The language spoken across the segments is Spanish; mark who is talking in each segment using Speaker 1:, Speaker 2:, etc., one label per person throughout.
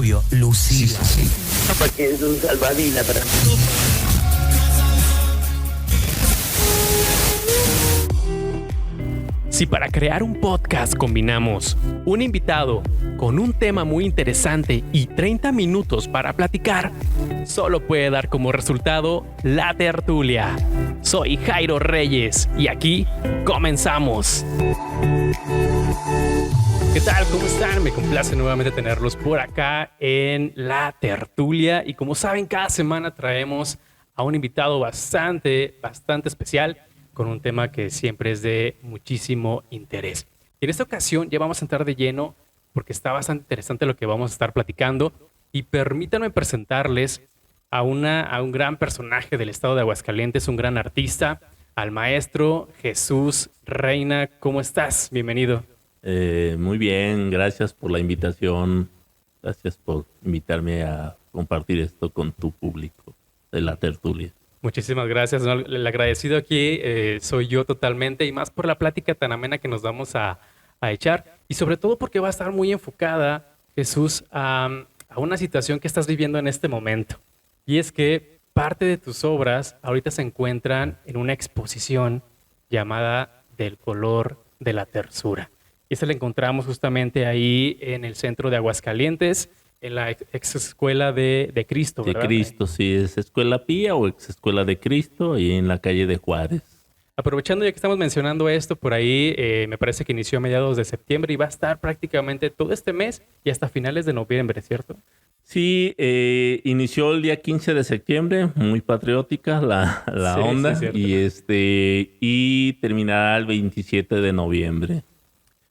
Speaker 1: Rubio, Lucía.
Speaker 2: Porque es un salvavidas para mí.
Speaker 3: Si para crear un podcast combinamos un invitado con un tema muy interesante y 30 minutos para platicar, solo puede dar como resultado La Tertulia. Soy Jairo Reyes y aquí comenzamos. ¿Qué tal? ¿Cómo están? Me complace nuevamente tenerlos por acá en La Tertulia. Y como saben, cada semana traemos a un invitado bastante especial con un tema que siempre es de muchísimo interés. Y en esta ocasión ya vamos a entrar de lleno porque está bastante interesante lo que vamos a estar platicando. Y permítanme presentarles a un gran personaje del estado de Aguascalientes, un gran artista, al maestro Jesús Reina. ¿Cómo estás? Bienvenido.
Speaker 4: Muy bien, gracias por la invitación. Gracias por invitarme a compartir esto con tu público de La Tertulia.
Speaker 3: Muchísimas gracias. ¿No? El agradecido aquí soy yo totalmente y más por la plática tan amena que nos vamos a echar y sobre todo porque va a estar muy enfocada, Jesús, a una situación que estás viviendo en este momento. Y es que parte de tus obras ahorita se encuentran en una exposición llamada Del color de la tersura. Y esta la encontramos justamente ahí en el centro de Aguascalientes, en la ex escuela de Cristo, ¿verdad?
Speaker 4: De Cristo, sí, es Escuela Pía o ex Escuela de Cristo, ahí en la calle de Juárez.
Speaker 3: Aprovechando ya que estamos mencionando esto, por ahí me parece que inició a mediados de septiembre y va a estar prácticamente todo este mes y hasta finales de noviembre, ¿cierto?
Speaker 4: Sí, inició el día 15 de septiembre, muy patriótica la
Speaker 3: Sí,
Speaker 4: onda,
Speaker 3: sí,
Speaker 4: y terminará el 27 de noviembre.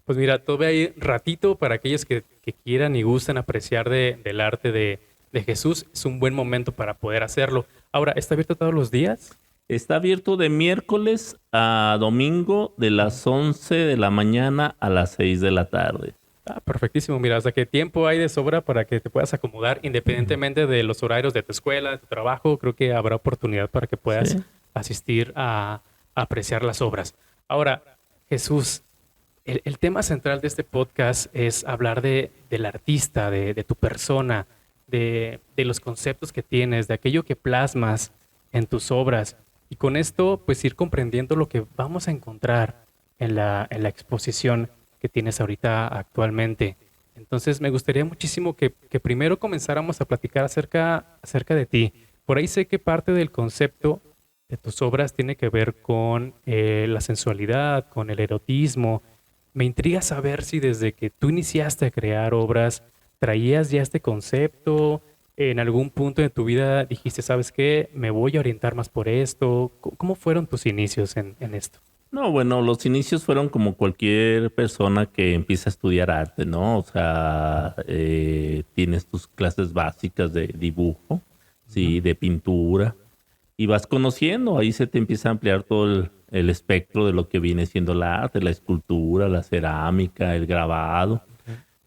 Speaker 3: Pues mira, todavía hay ratito para aquellos que quieran y gusten apreciar del arte de Jesús. Es un buen momento para poder hacerlo. Ahora, ¿está abierto todos los días?
Speaker 4: Está abierto de miércoles a domingo de las 11 de la mañana a las 6 de la tarde.
Speaker 3: Ah, perfectísimo. Mira, hasta que tiempo hay de sobra para que te puedas acomodar independientemente de los horarios de tu escuela, de tu trabajo. Creo que habrá oportunidad para que puedas asistir a apreciar las obras. Ahora, Jesús, el tema central de este podcast es hablar del artista, de tu persona, de los conceptos que tienes, de aquello que plasmas en tus obras. Y con esto, pues ir comprendiendo lo que vamos a encontrar en la exposición que tienes ahorita actualmente. Entonces, me gustaría muchísimo que primero comenzáramos a platicar acerca de ti. Por ahí sé que parte del concepto de tus obras tiene que ver con la sensualidad, con el erotismo. Me intriga saber si desde que tú iniciaste a crear obras, traías ya este concepto, en algún punto de tu vida dijiste, ¿sabes qué? Me voy a orientar más por esto. ¿Cómo fueron tus inicios en esto?
Speaker 4: No, bueno, los inicios fueron como cualquier persona que empieza a estudiar arte, ¿no? O sea, tienes tus clases básicas de dibujo, sí, de pintura, y vas conociendo, ahí se te empieza a ampliar todo el espectro de lo que viene siendo el arte, la escultura, la cerámica, el grabado.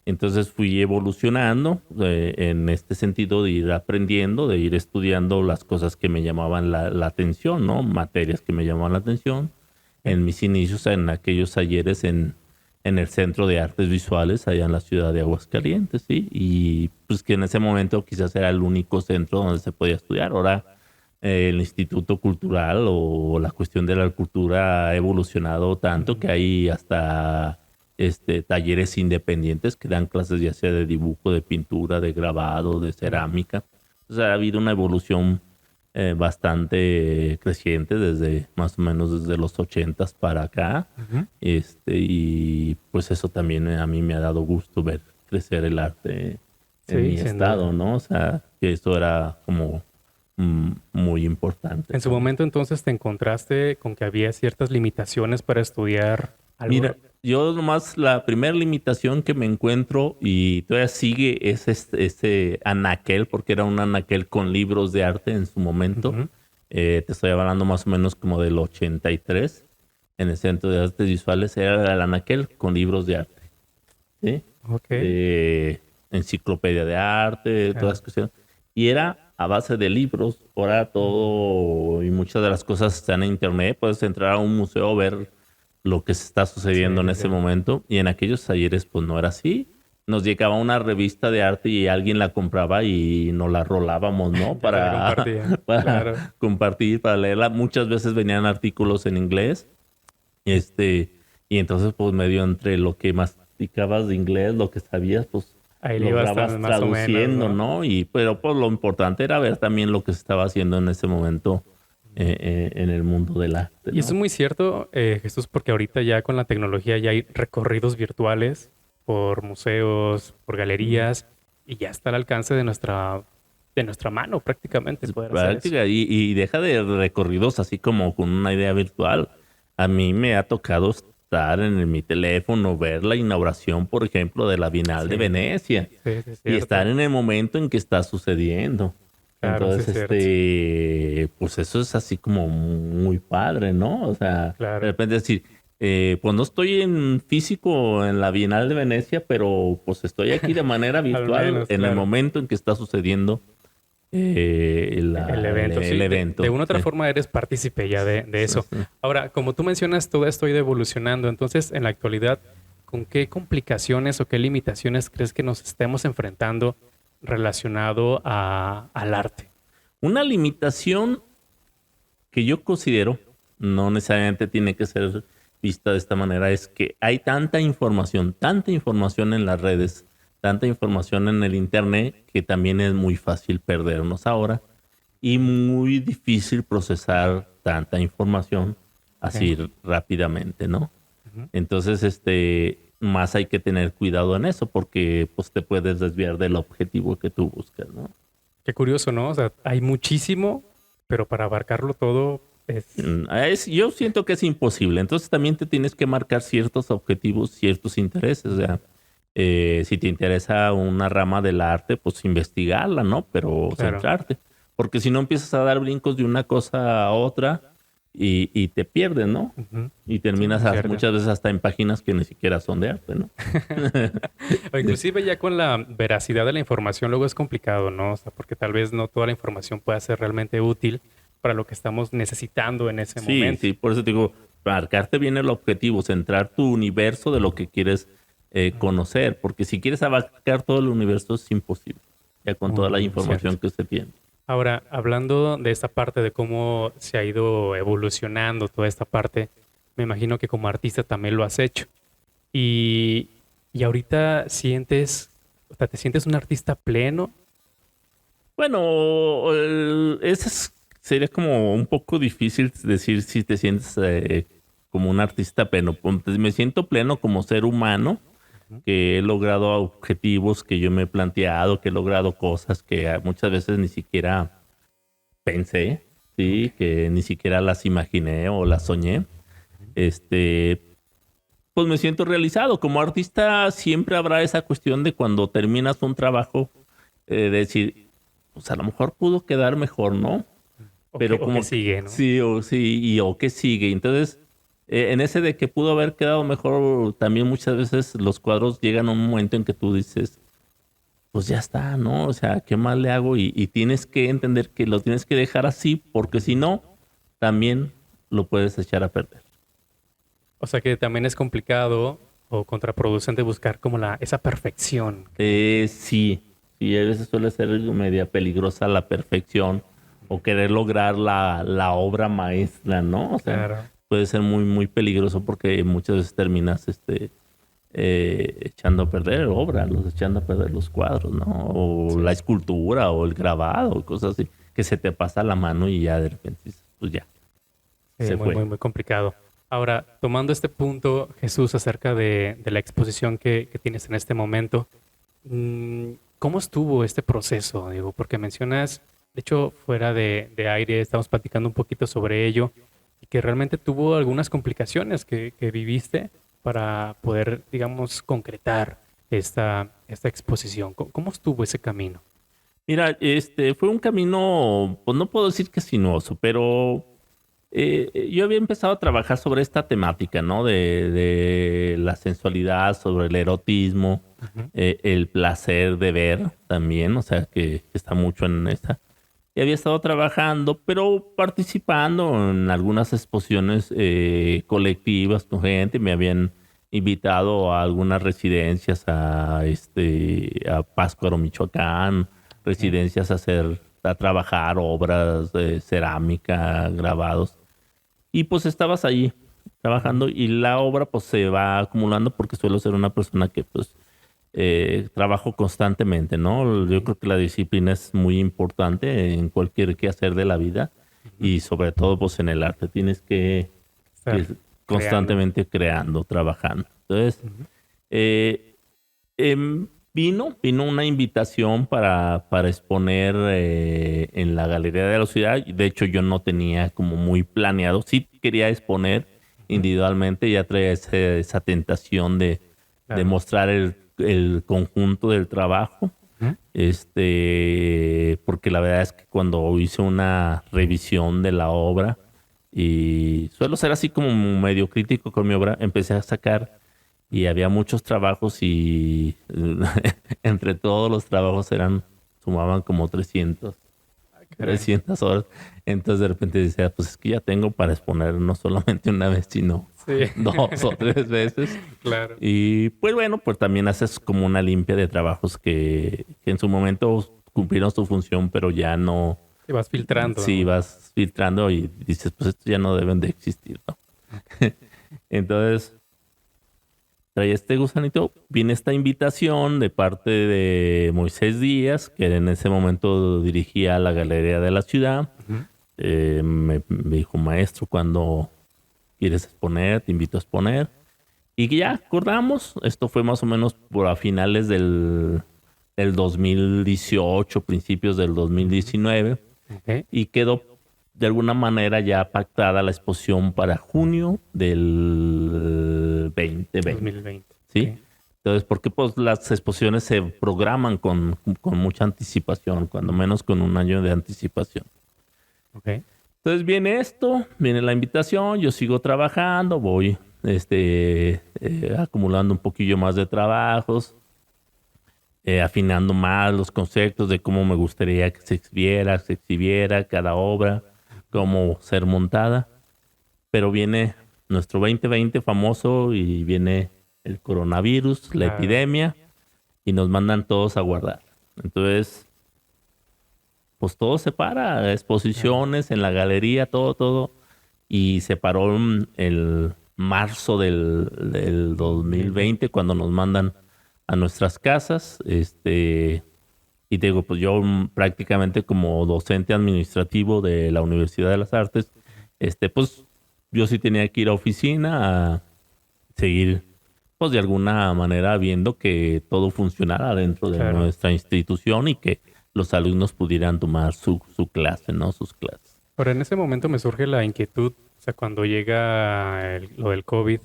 Speaker 4: Entonces fui evolucionando en este sentido de ir aprendiendo, de ir estudiando las cosas que me llamaban la atención, ¿no? Materias que me llamaban la atención. En mis inicios, en aquellos talleres en el Centro de Artes Visuales, allá en la ciudad de Aguascalientes, ¿sí? Y pues que en ese momento quizás era el único centro donde se podía estudiar. Ahora el Instituto Cultural o la cuestión de la cultura ha evolucionado tanto que hay hasta talleres independientes que dan clases ya sea de dibujo, de pintura, de grabado, de cerámica. O sea, ha habido una evolución bastante creciente desde más o menos desde los 80s para acá. Y pues eso también a mí me ha dado gusto ver crecer el arte en mi estado, ¿no? O sea, que eso era como muy importante.
Speaker 3: En su momento entonces te encontraste con que había ciertas limitaciones para estudiar algo.
Speaker 4: Mira, yo nomás la primera limitación que me encuentro y todavía sigue es este anaquel, porque era un anaquel con libros de arte en su momento. Te estoy hablando más o menos como del 83. En el Centro de Artes Visuales era el anaquel con libros de arte. ¿Sí?
Speaker 3: Okay.
Speaker 4: Enciclopedia de arte, todas las cuestiones. Y era a base de libros. Ahora todo y muchas de las cosas están en internet. Puedes entrar a un museo, ver lo que se está sucediendo en ese momento. Y en aquellos talleres pues no era así. nos llegaba una revista de arte y alguien la compraba y nos la rolábamos, ¿no?
Speaker 3: Ya la compartía.
Speaker 4: Para
Speaker 3: Claro.
Speaker 4: compartir, para leerla. Muchas veces venían artículos en inglés. Y entonces, pues, medio entre lo que masticabas de inglés, lo que sabías, pues,
Speaker 3: Ahí le ibas
Speaker 4: lograbas
Speaker 3: más o menos,
Speaker 4: traduciendo,
Speaker 3: ¿no?
Speaker 4: ¿no? Pero pues lo importante era ver también lo que se estaba haciendo en ese momento en el mundo del arte,
Speaker 3: Y eso es
Speaker 4: ¿no?
Speaker 3: muy cierto, Jesús, porque ahorita ya con la tecnología ya hay recorridos virtuales por museos, por galerías, y ya está al alcance de nuestra mano prácticamente poder hacer eso.
Speaker 4: Práctica y deja de recorridos así como con una idea virtual. A mí me ha tocado estar en mi teléfono, ver la inauguración, por ejemplo, de la Bienal de
Speaker 3: Sí,
Speaker 4: Venecia
Speaker 3: sí, sí, es
Speaker 4: y
Speaker 3: cierto.
Speaker 4: estar en el momento en que está sucediendo.
Speaker 3: Claro, sí, es
Speaker 4: Entonces,
Speaker 3: cierto.
Speaker 4: pues eso es así como muy padre, ¿no? O sea,
Speaker 3: Claro.
Speaker 4: de repente decir, pues no estoy en físico en la Bienal de Venecia, pero pues estoy aquí de manera
Speaker 3: Al
Speaker 4: virtual
Speaker 3: menos,
Speaker 4: en el
Speaker 3: claro.
Speaker 4: momento en que está sucediendo
Speaker 3: El evento, sí.
Speaker 4: el
Speaker 3: De
Speaker 4: evento.
Speaker 3: una u otra
Speaker 4: Sí.
Speaker 3: forma eres partícipe ya de
Speaker 4: Sí,
Speaker 3: eso.
Speaker 4: sí.
Speaker 3: Ahora, como tú mencionas, todo esto ha ido evolucionando. Entonces, en la actualidad, ¿con qué complicaciones o qué limitaciones crees que nos estemos enfrentando relacionado al arte?
Speaker 4: Una limitación que yo considero, no necesariamente tiene que ser vista de esta manera, es que hay tanta información en las redes, tanta información en el internet, que también es muy fácil perdernos ahora y muy difícil procesar tanta información así rápidamente, ¿no?
Speaker 3: Ujú.
Speaker 4: Entonces, más hay que tener cuidado en eso porque pues te puedes desviar del objetivo que tú buscas, ¿no?
Speaker 3: Qué curioso, ¿no? O sea, hay muchísimo, pero para abarcarlo todo es...
Speaker 4: Yo siento que es imposible. Entonces también te tienes que marcar ciertos objetivos, ciertos intereses. O sea, si te interesa una rama del arte, pues investigarla, ¿no? Pero
Speaker 3: Claro.
Speaker 4: centrarte. Porque si no empiezas a dar brincos de una cosa a otra y te pierdes, ¿no?
Speaker 3: Ujú.
Speaker 4: Y terminas
Speaker 3: Sí, cierto.
Speaker 4: muchas veces hasta en páginas que ni siquiera son de arte, ¿no?
Speaker 3: O inclusive ya con la veracidad de la información luego es complicado, ¿no? O sea, porque tal vez no toda la información pueda ser realmente útil para lo que estamos necesitando en ese
Speaker 4: Sí,
Speaker 3: momento.
Speaker 4: sí, por eso te digo, marcarte bien el objetivo, centrar tu universo de lo que quieres conocer, porque si quieres abarcar todo el universo es imposible, ya con toda la
Speaker 3: Muy
Speaker 4: información
Speaker 3: cierto.
Speaker 4: que se tiene.
Speaker 3: Ahora, hablando de esta parte de cómo se ha ido evolucionando toda esta parte, me imagino que como artista también lo has hecho. Y, y ahorita sientes, o sea, ¿te sientes un artista pleno?
Speaker 4: Bueno, sería como un poco difícil decir si te sientes como un artista pleno. Pues, me siento pleno como ser humano, que he logrado objetivos que yo me he planteado, que he logrado cosas que muchas veces ni siquiera pensé, sí, que ni siquiera las imaginé o las soñé. Pues me siento realizado. Como artista siempre habrá esa cuestión de cuando terminas un trabajo, de decir, pues a lo mejor pudo quedar mejor, ¿no? Pero
Speaker 3: O
Speaker 4: como
Speaker 3: que sigue, ¿no?
Speaker 4: sí, o que sigue. Entonces, en ese de que pudo haber quedado mejor, también muchas veces los cuadros llegan a un momento en que tú dices, pues ya está, ¿no? O sea, ¿qué más le hago? Y tienes que entender que lo tienes que dejar así, porque si no, también lo puedes echar a perder.
Speaker 3: O sea que también es complicado o contraproducente buscar como esa perfección.
Speaker 4: Sí, sí, a veces suele ser media peligrosa la perfección o querer lograr la obra maestra, ¿no? O sea,
Speaker 3: Claro.
Speaker 4: puede ser muy, muy peligroso porque muchas veces terminas echando a perder obra, echando a perder los cuadros, ¿no? O
Speaker 3: Sí.
Speaker 4: la escultura o el grabado, cosas así, que se te pasa la mano y ya de repente dices, pues ya, se
Speaker 3: Muy,
Speaker 4: fue.
Speaker 3: muy, muy complicado. Ahora, tomando este punto, Jesús, acerca de la exposición que tienes en este momento, ¿cómo estuvo este proceso? Digo, porque mencionas, de hecho, fuera de aire, estamos platicando un poquito sobre ello, y que realmente tuvo algunas complicaciones que viviste para poder, digamos, concretar esta exposición. ¿Cómo estuvo ese camino?
Speaker 4: Mira, fue un camino, pues no puedo decir que sinuoso, pero yo había empezado a trabajar sobre esta temática, ¿no? De la sensualidad, sobre el erotismo,
Speaker 3: Ujú.
Speaker 4: el placer de ver también, o sea, que está mucho en esta. Y había estado trabajando, pero participando en algunas exposiciones colectivas con gente. Me habían invitado a algunas residencias, a Pátzcuaro, Michoacán, residencias a trabajar obras de cerámica, grabados. Y pues estabas allí trabajando y la obra pues se va acumulando porque suelo ser una persona que pues trabajo constantemente, ¿no? Yo creo que la disciplina es muy importante en cualquier quehacer de la vida y sobre todo pues en el arte. Tienes que constantemente creando, trabajando. Entonces, vino una invitación para exponer en la Galería de la Ciudad. De hecho, yo no tenía como muy planeado. Sí quería exponer individualmente, ya traía esa tentación de mostrar el conjunto del trabajo. Porque la verdad es que cuando hice una revisión de la obra, y suelo ser así como medio crítico con mi obra, empecé a sacar y había muchos trabajos y entre todos los trabajos sumaban como 300 horas. Entonces de repente decía, pues es que ya tengo para exponer no solamente una vez, sino 2 o 3 veces.
Speaker 3: Claro.
Speaker 4: Y pues bueno, pues también haces como una limpia de trabajos que en su momento cumplieron su función, pero ya no...
Speaker 3: Y vas filtrando.
Speaker 4: Sí,
Speaker 3: ¿no?
Speaker 4: vas filtrando y dices, pues estos ya no deben de existir, ¿no? Entonces, trae este gusanito, viene esta invitación de parte de Moisés Díaz, que en ese momento dirigía la Galería de la Ciudad. Me dijo, maestro, cuando quieres exponer, te invito a exponer. Y ya acordamos, esto fue más o menos por a finales del 2018, principios del 2019. Y quedó de alguna manera ya pactada la exposición para junio del 2020.
Speaker 3: 2020.
Speaker 4: ¿Sí?
Speaker 3: Okay.
Speaker 4: Entonces, porque pues las exposiciones se programan con mucha anticipación, cuando menos con un año de anticipación.
Speaker 3: Okay.
Speaker 4: Entonces viene la invitación, yo sigo trabajando, voy acumulando un poquillo más de trabajos, afinando más los conceptos de cómo me gustaría que se exhibiera cada obra, cómo ser montada. Pero viene nuestro 2020 famoso y viene el coronavirus, la epidemia, y nos mandan todos a guardar. Entonces, pues todo se para, exposiciones en la galería, todo. Y se paró el marzo del 2020 cuando nos mandan a nuestras casas, y te digo, pues yo prácticamente como docente administrativo de la Universidad de las Artes, pues yo sí tenía que ir a oficina a seguir, pues de alguna manera viendo que todo funcionara dentro de nuestra institución y que los alumnos pudieran tomar su clase, ¿no? Sus clases.
Speaker 3: Ahora, en ese momento me surge la inquietud, o sea, cuando llega lo del COVID,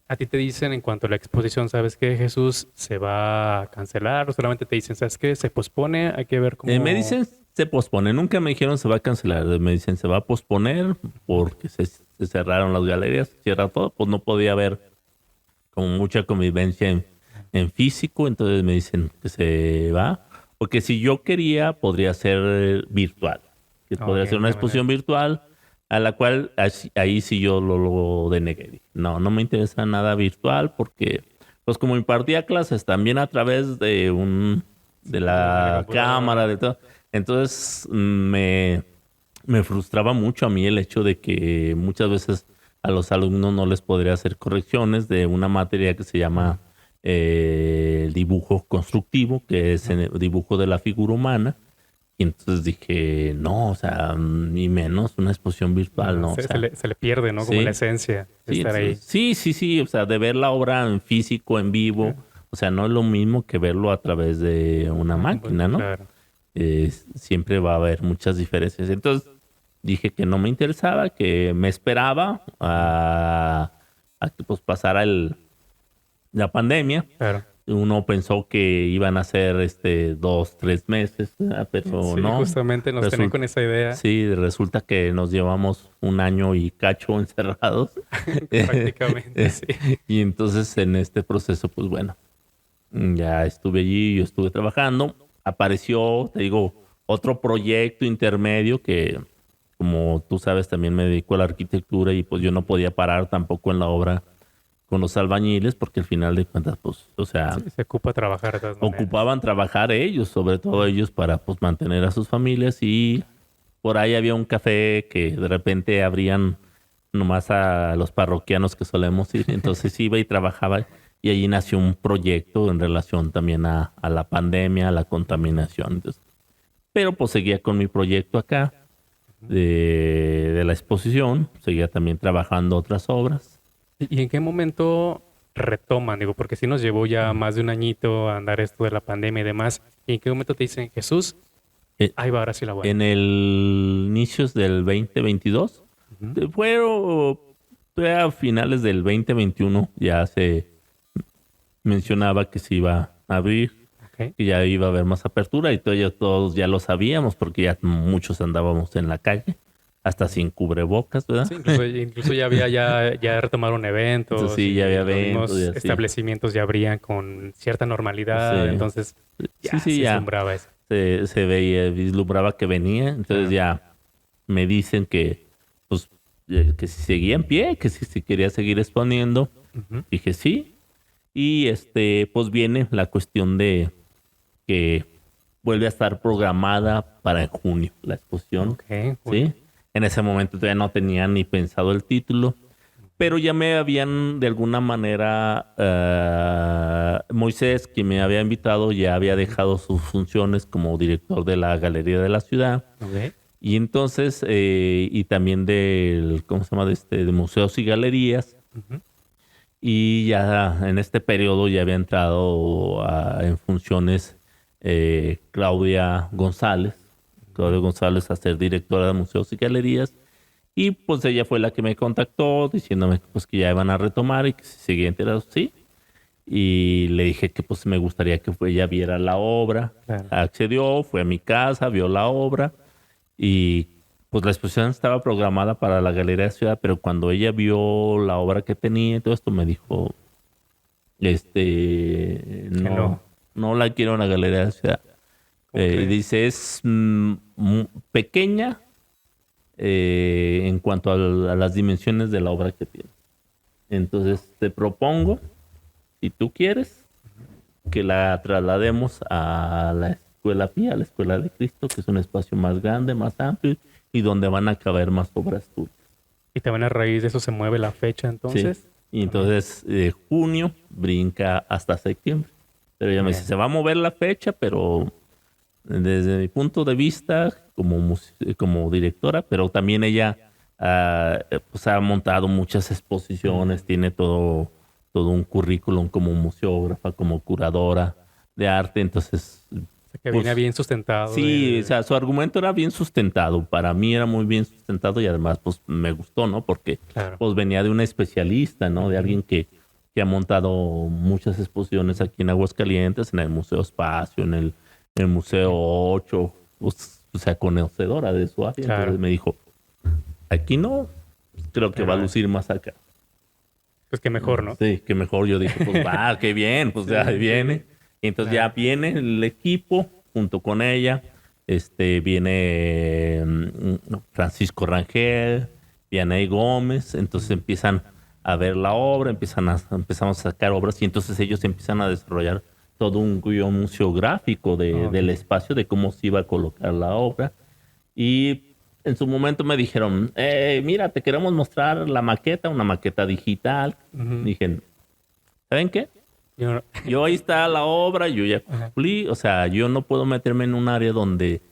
Speaker 3: a ti te dicen en cuanto a la exposición, ¿sabes qué, Jesús? ¿Se va a cancelar? ¿O solamente te dicen, ¿sabes qué? ¿Se pospone? Hay que ver cómo...
Speaker 4: Me dicen, se pospone. Nunca me dijeron se va a cancelar. Me dicen, se va a posponer porque se cerraron las galerías, se cierra todo. Pues no podía haber como mucha convivencia en físico. Entonces me dicen que se va. Porque si yo quería, podría ser virtual. Que podría ser una exposición virtual, a la cual ahí sí yo lo denegué. No me interesa nada virtual porque, pues como impartía clases también a través de la cámara, de todo. Entonces me frustraba mucho a mí el hecho de que muchas veces a los alumnos no les podría hacer correcciones de una materia que se llama el dibujo constructivo, que es el dibujo de la figura humana. Y entonces dije, no, o sea, ni menos una exposición virtual, ¿no?
Speaker 3: Se le pierde, ¿no? Como la esencia de estar ahí.
Speaker 4: Sí, o sea, de ver la obra en físico, en vivo, o sea, no es lo mismo que verlo a través de una máquina, ¿no? Claro. Siempre va a haber muchas diferencias. Entonces dije que no me interesaba, que me esperaba a que pues pasara la pandemia. Claro. Uno pensó que iban a ser 2-3 meses, pero no.
Speaker 3: Justamente nos tenían con esa idea.
Speaker 4: Sí, resulta que nos llevamos 1 año y cacho encerrados.
Speaker 3: Prácticamente, sí.
Speaker 4: Y entonces en este proceso, pues bueno, ya estuve allí, yo estuve trabajando. Apareció, te digo, otro proyecto intermedio que, como tú sabes, también me dedico a la arquitectura y pues yo no podía parar tampoco en la obra con los albañiles, porque al final de cuentas, pues, o sea,
Speaker 3: Sí, se ocupa trabajar de todas maneras.
Speaker 4: ocupaban trabajar ellos, sobre todo ellos, para pues mantener a sus familias. Y por ahí había un café que de repente abrían nomás a los parroquianos que solemos ir. Entonces iba y trabajaba, y allí nació un proyecto en relación también a la pandemia, a la contaminación. Entonces, pero pues seguía con mi proyecto acá de la exposición, seguía también trabajando otras obras.
Speaker 3: ¿Y en qué momento retoman? Digo, porque sí nos llevó ya más de un añito a andar esto de la pandemia y demás. ¿Y en qué momento te dicen, Jesús,
Speaker 4: Eh,
Speaker 3: ahí va ahora sí la buena?
Speaker 4: En el inicios del 2022,
Speaker 3: Ujú.
Speaker 4: fue a finales del 2021, ya se mencionaba que se iba a abrir,
Speaker 3: Ok.
Speaker 4: que ya iba a haber más apertura, y todos ya lo sabíamos porque ya muchos andábamos en la calle, hasta sin cubrebocas, ¿verdad?
Speaker 3: Sí, incluso ya había, ya retomaron eventos.
Speaker 4: Entonces sí,
Speaker 3: Y
Speaker 4: ya había
Speaker 3: los
Speaker 4: eventos
Speaker 3: mismos
Speaker 4: y así.
Speaker 3: establecimientos ya abrían con cierta normalidad.
Speaker 4: Sí.
Speaker 3: Entonces ya
Speaker 4: Sí,
Speaker 3: se
Speaker 4: ya
Speaker 3: vislumbraba eso.
Speaker 4: se veía, vislumbraba que venía. Entonces ya me dicen que, pues, que si seguía en pie, que si quería seguir exponiendo.
Speaker 3: Ujú.
Speaker 4: Dije sí. Y pues viene la cuestión de que vuelve a estar programada para junio la exposición.
Speaker 3: Ok,
Speaker 4: ¿Sí? En ese momento todavía no tenía ni pensado el título, pero ya me habían de alguna manera, Moisés, que me había invitado, ya había dejado sus funciones como director de la Galería de la Ciudad.
Speaker 3: ok.
Speaker 4: Y entonces, y también ¿cómo se llama? De museos y galerías.
Speaker 3: Ujú.
Speaker 4: Y ya en este periodo ya había entrado en funciones Claudia González. Claudia González a ser directora de museos y galerías. Y pues ella fue la que me contactó diciéndome pues que ya iban a retomar y que si seguía enterado, sí. Y le dije que pues me gustaría que ella viera la obra.
Speaker 3: Claro.
Speaker 4: Accedió, fue a mi casa, vio la obra, y pues la exposición estaba programada para la Galería de Ciudad, pero cuando ella vio la obra que tenía y todo esto me dijo, no,
Speaker 3: no.
Speaker 4: no la quiero en la Galería de Ciudad.
Speaker 3: Ok.
Speaker 4: Dice, es pequeña en cuanto a las dimensiones de la obra que tiene. Entonces te propongo, si tú quieres, que la traslademos a la Escuela Pía, a la Escuela de Cristo, que es un espacio más grande, más amplio, y donde van a caber más obras tuyas.
Speaker 3: Y también a raíz de eso se mueve la fecha entonces.
Speaker 4: Sí. Y entonces junio brinca hasta septiembre. Pero ella me dice,
Speaker 3: Bien.
Speaker 4: se va a mover la fecha, pero desde mi punto de vista como directora, pero también ella pues ha montado muchas exposiciones, tiene todo un currículum como museógrafa, como curadora de arte. Entonces,
Speaker 3: Que
Speaker 4: pues,
Speaker 3: viene bien sustentado.
Speaker 4: sí, o sea, su argumento era bien sustentado. Para mí era muy bien sustentado, y además pues me gustó, ¿no? Porque
Speaker 3: Claro.
Speaker 4: pues venía de una especialista, ¿no? De alguien que ha montado muchas exposiciones aquí en Aguascalientes, en el Museo Espacio, en el Museo 8, pues, o sea, conocedora de su área.
Speaker 3: Claro.
Speaker 4: Entonces me dijo, aquí no, creo que va a lucir más acá.
Speaker 3: Pues que mejor, ¿no?
Speaker 4: Sí, que mejor. Yo dije, pues va, qué bien, pues ya
Speaker 3: Sí,
Speaker 4: viene.
Speaker 3: sí.
Speaker 4: Y entonces
Speaker 3: Claro.
Speaker 4: ya viene el equipo junto con ella. Viene Francisco Rangel, Vianey Gómez. Entonces empiezan a ver la obra, empezamos a sacar obras, y entonces ellos empiezan a desarrollar todo un guión museográfico
Speaker 3: Ok.
Speaker 4: del espacio, de cómo se iba a colocar la obra. Y en su momento me dijeron, mira, te queremos mostrar la maqueta, una maqueta digital.
Speaker 3: Ujú.
Speaker 4: Dije, ¿saben qué?
Speaker 3: Yo no-
Speaker 4: Yo ahí está la obra, yo ya cumplí. O sea, yo no puedo meterme en un área donde...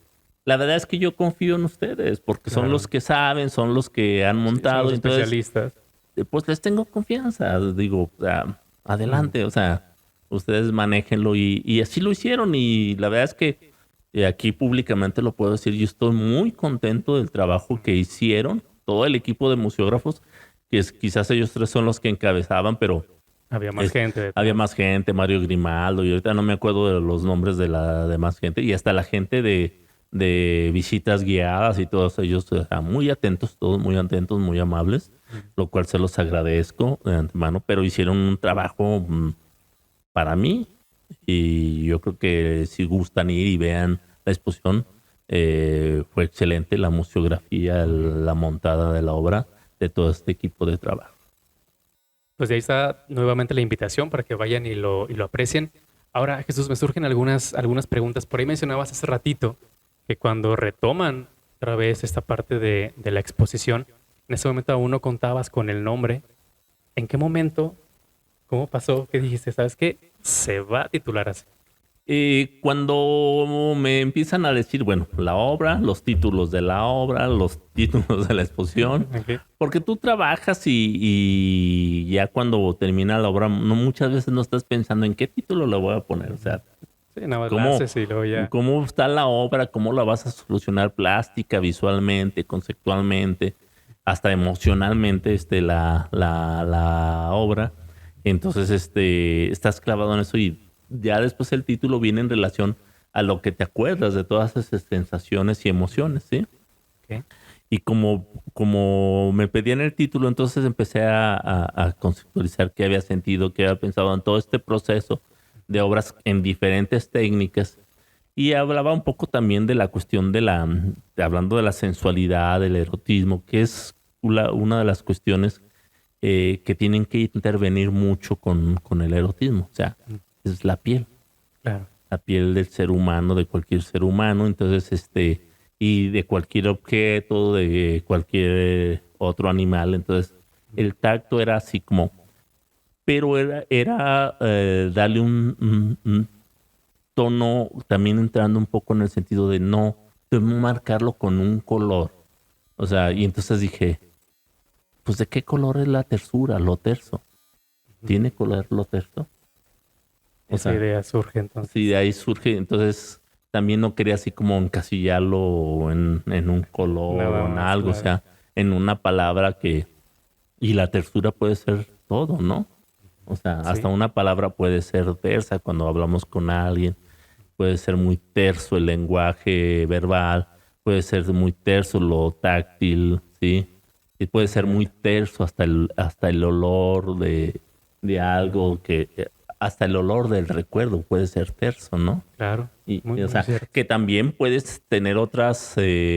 Speaker 4: La verdad es que yo confío en ustedes, porque son
Speaker 3: Claro.
Speaker 4: los que saben, son los que han
Speaker 3: Sí, son
Speaker 4: montado.
Speaker 3: los
Speaker 4: Entonces,
Speaker 3: especialistas.
Speaker 4: pues les tengo confianza. Digo, o sea, adelante, o sea, ustedes manéjenlo, y así lo hicieron. Y la verdad es que aquí públicamente lo puedo decir, yo estoy muy contento del trabajo que hicieron todo el equipo de museógrafos, quizás ellos tres son los que encabezaban, pero
Speaker 3: Había más gente.
Speaker 4: había más gente, Mario Grimaldo, y ahorita no me acuerdo de los nombres de la demás gente, y hasta la gente de visitas guiadas y todos ellos, o sea, muy atentos, todos muy atentos, muy amables, lo cual se los agradezco de antemano, pero hicieron un trabajo para mí, y yo creo que si gustan ir y vean la exposición, fue excelente la museografía, la montada de la obra de todo este equipo de trabajo.
Speaker 3: pues de ahí está nuevamente la invitación para que vayan y lo aprecien. Ahora, Jesús, me surgen algunas preguntas. Por ahí mencionabas hace ratito que cuando retoman otra vez esta parte de la exposición, en ese momento aún no contabas con el nombre. ¿En qué momento? ¿Cómo pasó? ¿Qué dijiste? ¿Sabes qué? Se va a titular así.
Speaker 4: Cuando me empiezan a decir, bueno, la obra, los títulos de la obra, los títulos de la exposición,
Speaker 3: Ok.
Speaker 4: porque tú trabajas y ya cuando termina la obra, no muchas veces no estás pensando en qué título le voy a poner, o sea,
Speaker 3: Sí, nada más la
Speaker 4: cómo,
Speaker 3: haces y luego ya.
Speaker 4: cómo está la obra, cómo la vas a solucionar plástica, visualmente, conceptualmente, hasta emocionalmente, la obra. Entonces, estás clavado en eso y ya después el título viene en relación a lo que te acuerdas de todas esas sensaciones y emociones, ¿sí?
Speaker 3: Ok.
Speaker 4: Y como me pedían el título, entonces empecé a conceptualizar qué había sentido, qué había pensado en todo este proceso de obras en diferentes técnicas. Y hablaba un poco también de la cuestión hablando de la sensualidad, del erotismo, que es una de las cuestiones que tienen que intervenir mucho con el erotismo. O sea, es la piel.
Speaker 3: Claro.
Speaker 4: La piel del ser humano, de cualquier ser humano. Entonces, y de cualquier objeto, de cualquier otro animal. Entonces, el tacto era así como, pero era darle un tono, también entrando un poco en el sentido de no marcarlo con un color. O sea, y entonces dije, pues ¿de qué color es la tersura, lo terso? ¿Tiene color lo terso? O
Speaker 3: Esa
Speaker 4: sea,
Speaker 3: idea surge entonces.
Speaker 4: sí, de ahí surge, entonces también no quería así como encasillarlo en un color
Speaker 3: Nada
Speaker 4: o en
Speaker 3: más,
Speaker 4: algo, o
Speaker 3: claro.
Speaker 4: sea, en una palabra y la tersura puede ser todo, ¿no? O sea, hasta
Speaker 3: Sí.
Speaker 4: una palabra puede ser tersa cuando hablamos con alguien, puede ser muy terso el lenguaje verbal, puede ser muy terso lo táctil, ¿sí? Y puede ser muy terso hasta el olor de algo hasta el olor del recuerdo puede ser terso, ¿no?
Speaker 3: Claro.
Speaker 4: O
Speaker 3: Muy
Speaker 4: sea,
Speaker 3: cierto.
Speaker 4: que también puedes tener otras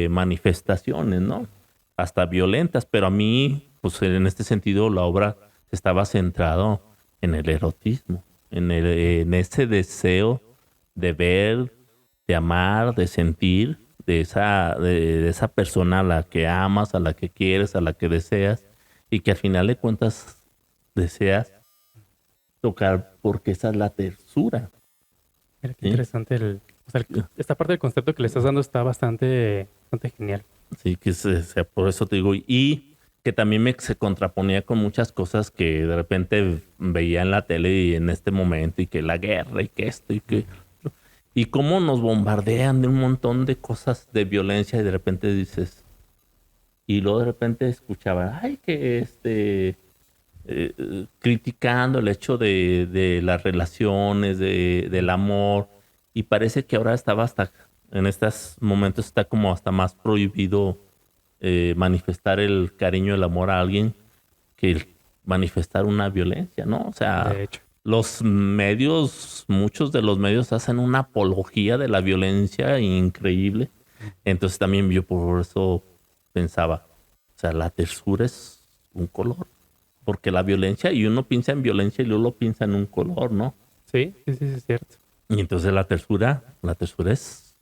Speaker 4: manifestaciones, ¿no? Hasta violentas, pero a mí, pues en este sentido, la obra estaba centrado en el erotismo, en ese deseo de ver, de amar, de sentir de esa persona a la que amas, a la que quieres, a la que deseas, y que al final de cuentas deseas tocar porque esa es la tersura.
Speaker 3: Mira qué
Speaker 4: ¿Sí?
Speaker 3: interesante o sea, esta parte del concepto que le estás dando está bastante genial.
Speaker 4: Sí, por eso te digo, y que también se contraponía con muchas cosas que de repente veía en la tele y en este momento, y que la guerra, y que esto, y cómo nos bombardean de un montón de cosas de violencia, y de repente dices, y luego de repente escuchaba, ay, que criticando el hecho de las relaciones, del amor, y parece que ahora estaba hasta, en estos momentos está como hasta más prohibido manifestar el cariño, el amor a alguien que manifestar una violencia, ¿no? O sea,
Speaker 3: De hecho.
Speaker 4: muchos de los medios hacen una apología de la violencia increíble. Entonces también yo por eso pensaba, o sea, la tersura es un color. Porque la violencia, y uno piensa en violencia y luego lo piensa en un color, ¿no?
Speaker 3: Sí, es cierto.
Speaker 4: Y entonces la tersura es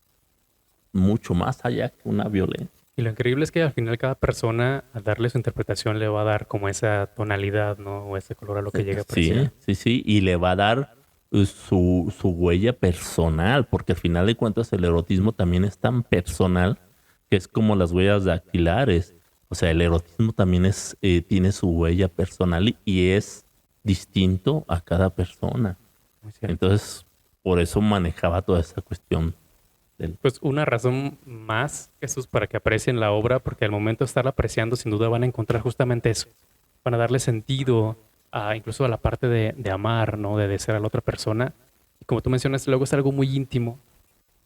Speaker 4: mucho más allá que una violencia.
Speaker 3: Y lo increíble es que al final cada persona, al darle su interpretación, le va a dar como esa tonalidad, ¿no? O ese color a lo que llega a apreciar.
Speaker 4: Sí, y le va a dar su huella personal, porque al final de cuentas el erotismo también es tan personal que es como las huellas dactilares. O sea, el erotismo también tiene su huella personal y es distinto a cada persona.
Speaker 3: Muy cierto.
Speaker 4: Entonces, por eso manejaba toda esa cuestión del...
Speaker 3: Pues una razón más, Jesús, para que aprecien la obra, porque al momento de estarla apreciando, sin duda van a encontrar justamente eso. Van a darle sentido incluso a la parte de amar, ¿no? De desear a la otra persona. Y como tú mencionas, luego es algo muy íntimo.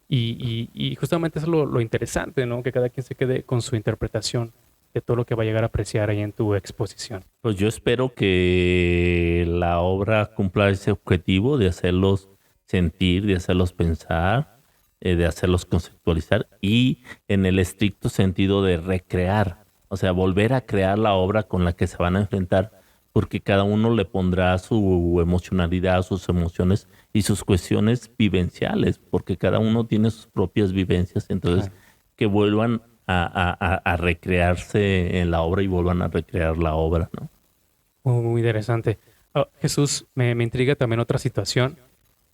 Speaker 3: Y justamente eso es lo interesante, ¿no? Que cada quien se quede con su interpretación de todo lo que va a llegar a apreciar ahí en tu exposición.
Speaker 4: Pues yo espero que la obra cumpla ese objetivo de hacerlos sentir, de hacerlos pensar, de hacerlos conceptualizar y en el estricto sentido de recrear, o sea, volver a crear la obra con la que se van a enfrentar porque cada uno le pondrá su emocionalidad, sus emociones y sus cuestiones vivenciales, porque cada uno tiene sus propias vivencias, entonces que vuelvan a recrearse en la obra y vuelvan a recrear la obra, ¿no?
Speaker 3: Muy interesante. Jesús, me intriga también otra situación.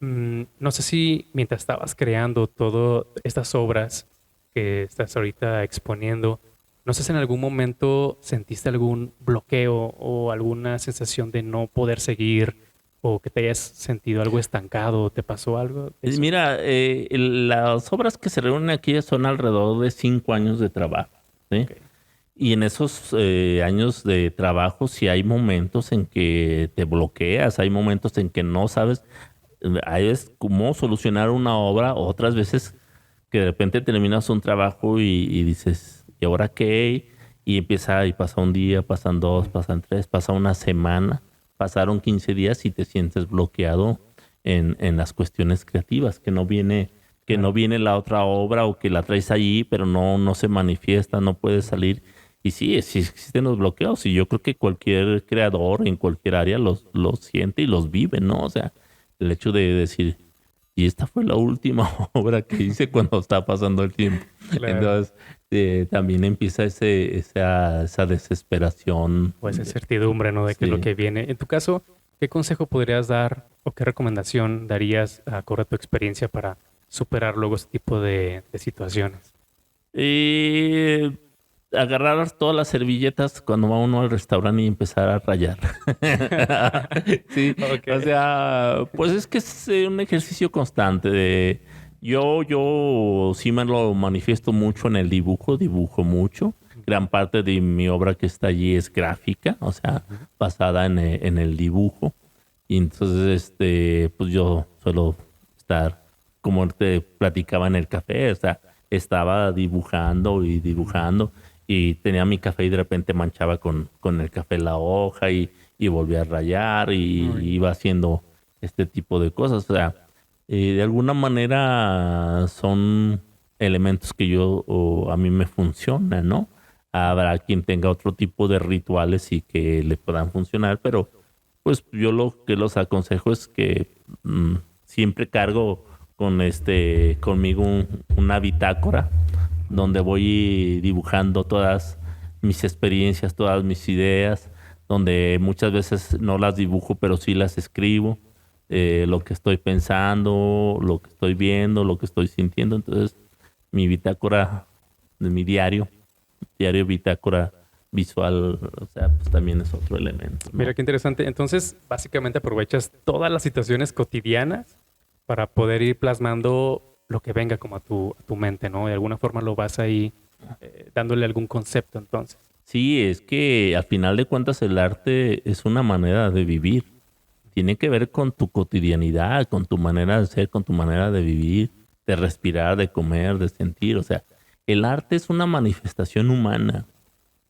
Speaker 3: No sé si mientras estabas creando todas estas obras que estás ahorita exponiendo, no sé si en algún momento sentiste algún bloqueo o alguna sensación de no poder seguir o que te hayas sentido algo estancado, ¿te pasó algo de eso?
Speaker 4: Mira, las obras que se reúnen aquí son alrededor de 5 años de trabajo, ¿sí?
Speaker 3: Ok.
Speaker 4: Y en esos años de trabajo, sí hay momentos en que te bloqueas, hay momentos en que no sabes, hay es cómo solucionar una obra, otras veces que de repente terminas un trabajo y dices, ¿y ahora qué? Y empieza y pasa un día, pasan dos, pasan tres, pasa una semana, pasaron 15 días y te sientes bloqueado en las cuestiones creativas, que no viene la otra obra o que la traes allí, pero no se manifiesta, no puede salir. Y sí existen los bloqueos y yo creo que cualquier creador en cualquier área los siente y los vive, ¿no? O sea, el hecho de decir, y esta fue la última obra que hice cuando está pasando el tiempo.
Speaker 3: Claro.
Speaker 4: Entonces, también empieza esa desesperación.
Speaker 3: O esa incertidumbre, ¿no? De que
Speaker 4: Sí.
Speaker 3: lo que viene. En tu caso, ¿qué consejo podrías dar o qué recomendación darías acorde a tu experiencia para superar luego ese tipo de situaciones?
Speaker 4: Agarrar todas las servilletas cuando va uno al restaurante y empezar a rayar. Sí,
Speaker 3: Ok.
Speaker 4: o sea, pues es que es un ejercicio constante de... Yo sí me lo manifiesto mucho en el dibujo mucho. Gran parte de mi obra que está allí es gráfica, o sea, basada en el dibujo. Y entonces, pues yo suelo estar, como te platicaba en el café, o sea, estaba dibujando y tenía mi café y de repente manchaba con el café la hoja y volvía a rayar y iba haciendo este tipo de cosas. O sea, de alguna manera son elementos que a mí me funcionan, ¿no? Habrá quien tenga otro tipo de rituales y que le puedan funcionar, pero pues yo lo que los aconsejo es que siempre cargo conmigo una bitácora donde voy dibujando todas mis experiencias, todas mis ideas, donde muchas veces no las dibujo, pero sí las escribo, lo que estoy pensando, lo que estoy viendo, lo que estoy sintiendo. Entonces, mi bitácora de mi diario bitácora visual, o sea, pues también es otro elemento, ¿no?
Speaker 3: Mira qué interesante. Entonces, básicamente aprovechas todas las situaciones cotidianas para poder ir plasmando lo que venga como a tu mente, ¿no? De alguna forma lo vas ahí dándole algún concepto, entonces.
Speaker 4: Sí, es que al final de cuentas el arte es una manera de vivir. Tiene que ver con tu cotidianidad, con tu manera de ser, con tu manera de vivir, de respirar, de comer, de sentir. O sea, el arte es una manifestación humana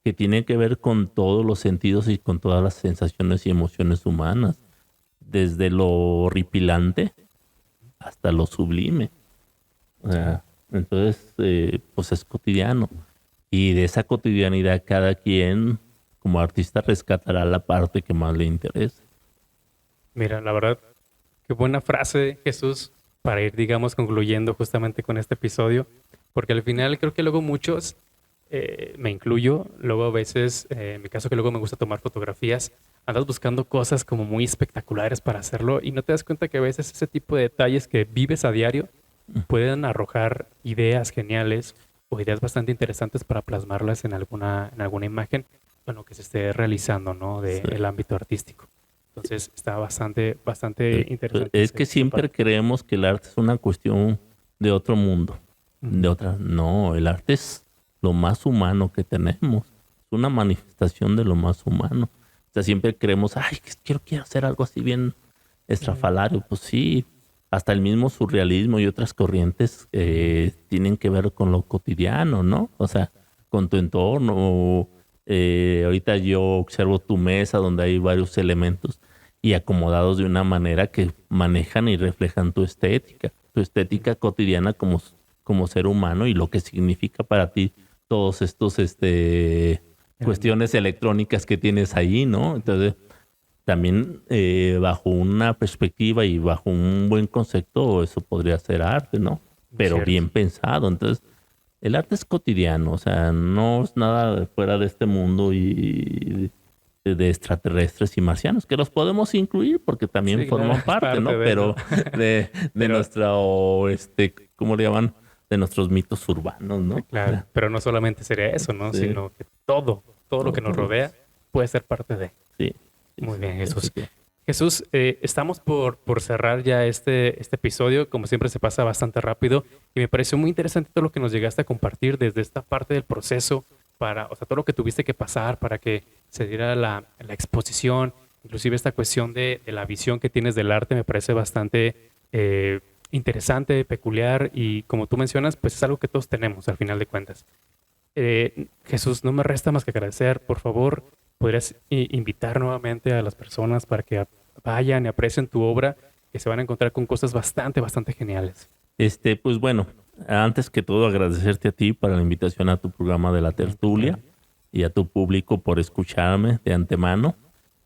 Speaker 4: que tiene que ver con todos los sentidos y con todas las sensaciones y emociones humanas, desde lo horripilante hasta lo sublime. O sea, entonces, pues es cotidiano. Y de esa cotidianidad cada quien, como artista, rescatará la parte que más le interesa.
Speaker 3: Mira, la verdad, qué buena frase, Jesús, para ir, digamos, concluyendo justamente con este episodio, porque al final creo que luego muchos, me incluyo, luego a veces, en mi caso que luego me gusta tomar fotografías, andas buscando cosas como muy espectaculares para hacerlo y no te das cuenta que a veces ese tipo de detalles que vives a diario pueden arrojar ideas geniales o ideas bastante interesantes para plasmarlas en alguna imagen con lo que se esté realizando, ¿no? Del ámbito artístico. Entonces está bastante interesante.
Speaker 4: Es que
Speaker 3: esa
Speaker 4: siempre
Speaker 3: parte.
Speaker 4: creemos que el arte es una cuestión de otro mundo, de otra. No, el arte es lo más humano que tenemos. Es una manifestación de lo más humano. O sea, siempre creemos, ay, quiero hacer algo así bien estrafalario. Pues sí, hasta el mismo surrealismo y otras corrientes tienen que ver con lo cotidiano, ¿no? O sea, con tu entorno. Ahorita yo observo tu mesa donde hay varios elementos y acomodados de una manera que manejan y reflejan tu estética cotidiana como ser humano y lo que significa para ti todos estos cuestiones electrónicas que tienes ahí, ¿no? Entonces, también bajo una perspectiva y bajo un buen concepto, eso podría ser arte, ¿no? Pero
Speaker 3: Cierto.
Speaker 4: bien pensado. Entonces, el arte es cotidiano, o sea, no es nada fuera de este mundo y de extraterrestres y marcianos, que los podemos incluir porque también
Speaker 3: Sí, claro,
Speaker 4: forman
Speaker 3: es
Speaker 4: parte,
Speaker 3: parte
Speaker 4: ¿no?
Speaker 3: de,
Speaker 4: Pero
Speaker 3: ¿no?
Speaker 4: de
Speaker 3: Pero-
Speaker 4: nuestra, ¿cómo le llaman? De nuestros mitos urbanos, ¿no?
Speaker 3: Claro, pero no solamente sería eso, ¿no?
Speaker 4: Sí.
Speaker 3: Sino que todo lo que nos
Speaker 4: Todo.
Speaker 3: rodea puede ser parte de.
Speaker 4: Sí.
Speaker 3: Muy bien,
Speaker 4: Así
Speaker 3: Jesús.
Speaker 4: que,
Speaker 3: Jesús, estamos por cerrar ya este episodio. Como siempre, se pasa bastante rápido y me pareció muy interesante todo lo que nos llegaste a compartir desde esta parte del proceso o sea, todo lo que tuviste que pasar para que se diera la exposición, inclusive esta cuestión de la visión que tienes del arte me parece bastante interesante, peculiar y como tú mencionas, pues es algo que todos tenemos al final de cuentas. Jesús, no me resta más que agradecer. Por favor, ¿podrías invitar nuevamente a las personas para que vayan y aprecien tu obra, que se van a encontrar con cosas bastante geniales?
Speaker 4: pues bueno, antes que todo agradecerte a ti para la invitación a tu programa de La Tertulia y a tu público por escucharme de antemano.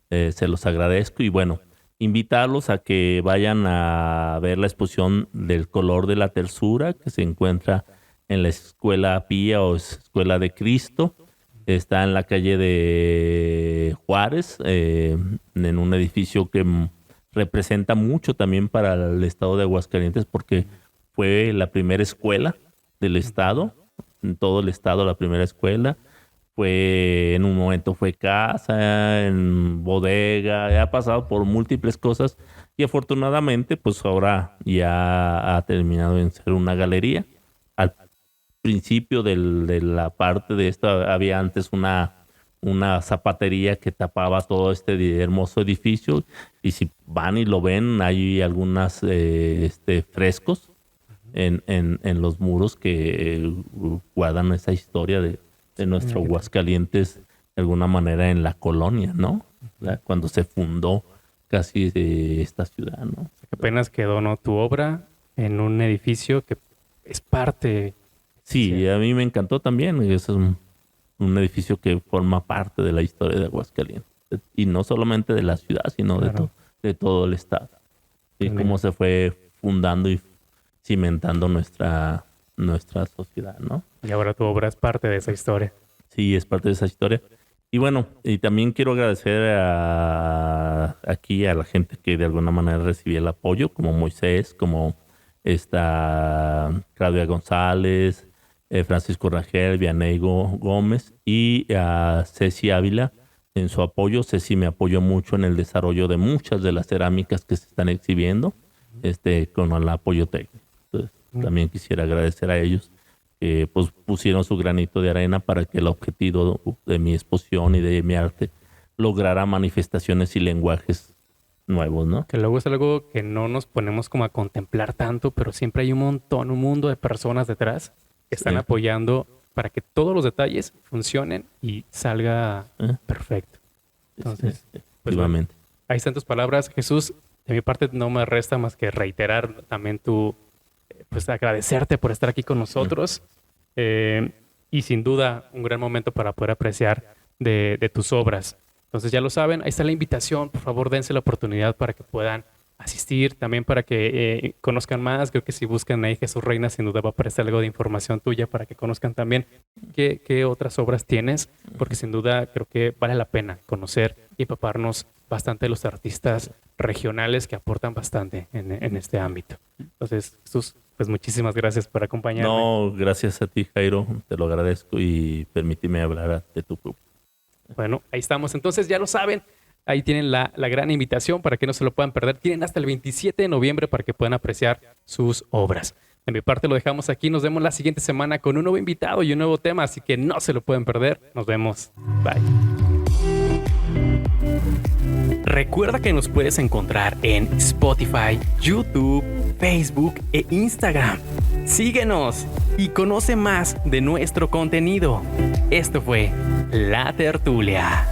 Speaker 4: Se los agradezco y bueno, invitarlos a que vayan a ver la exposición del color de la tersura que se encuentra en la Escuela Pía o Escuela de Cristo. Está en la calle de Juárez, en un edificio que representa mucho también para el estado de Aguascalientes porque fue la primera escuela del estado, en todo el estado la primera escuela. En un momento fue casa, en bodega, ha pasado por múltiples cosas y afortunadamente pues ahora ya ha terminado en ser una galería. Al principio de la parte de esta había antes una zapatería que tapaba todo este hermoso edificio y si van y lo ven hay algunas frescos en los muros que guardan esa historia de nuestro Aguascalientes de alguna manera en la colonia, ¿no? Cuando se fundó casi esta ciudad, ¿no?
Speaker 3: Que apenas quedó, ¿no? Tu obra en un edificio que es parte.
Speaker 4: Sí, a mí me encantó también. Es un edificio que forma parte de la historia de Aguascalientes. Y no solamente de la ciudad, sino
Speaker 3: Claro.
Speaker 4: de todo el estado. Y cómo se fue fundando y cimentando nuestra sociedad, ¿no?
Speaker 3: Y ahora tu obra es parte de esa historia.
Speaker 4: Sí, es parte de esa historia. Y bueno, y también quiero agradecer aquí a la gente que de alguna manera recibí el apoyo, como Moisés, como Claudia González, Francisco Rangel, Vianey Gómez y a Ceci Ávila en su apoyo. Ceci me apoyó mucho en el desarrollo de muchas de las cerámicas que se están exhibiendo con el apoyo técnico. Entonces, también quisiera agradecer a ellos que pues, pusieron su granito de arena para que el objetivo de mi exposición y de mi arte lograra manifestaciones y lenguajes nuevos, ¿no?
Speaker 3: Que luego es algo que no nos ponemos como a contemplar tanto, pero siempre hay un mundo de personas detrás que están apoyando para que todos los detalles funcionen y salga perfecto. Entonces, pues bueno, ahí están tus palabras, Jesús. De mi parte no me resta más que reiterar también pues agradecerte por estar aquí con nosotros y sin duda un gran momento para poder apreciar de tus obras. Entonces ya lo saben, ahí está la invitación, por favor dense la oportunidad para que puedan asistir, también para que conozcan más. Creo que si buscan ahí Jesús Reina, sin duda va a aparecer algo de información tuya para que conozcan también qué otras obras tienes, porque sin duda creo que vale la pena conocer y empaparnos bastante de los artistas regionales que aportan bastante en este ámbito. Entonces, Jesús, pues muchísimas gracias por acompañarme.
Speaker 4: No, gracias a ti, Jairo, te lo agradezco y permíteme hablar de tu público.
Speaker 3: Bueno, ahí estamos. Entonces ya lo saben, ahí tienen la gran invitación para que no se lo puedan perder. Tienen hasta el 27 de noviembre para que puedan apreciar sus obras. De mi parte lo dejamos aquí. Nos vemos la siguiente semana con un nuevo invitado y un nuevo tema, así que no se lo pueden perder. Nos vemos. Bye. Recuerda que nos puedes encontrar en Spotify, YouTube, Facebook e Instagram. Síguenos y conoce más de nuestro contenido. Esto fue La Tertulia.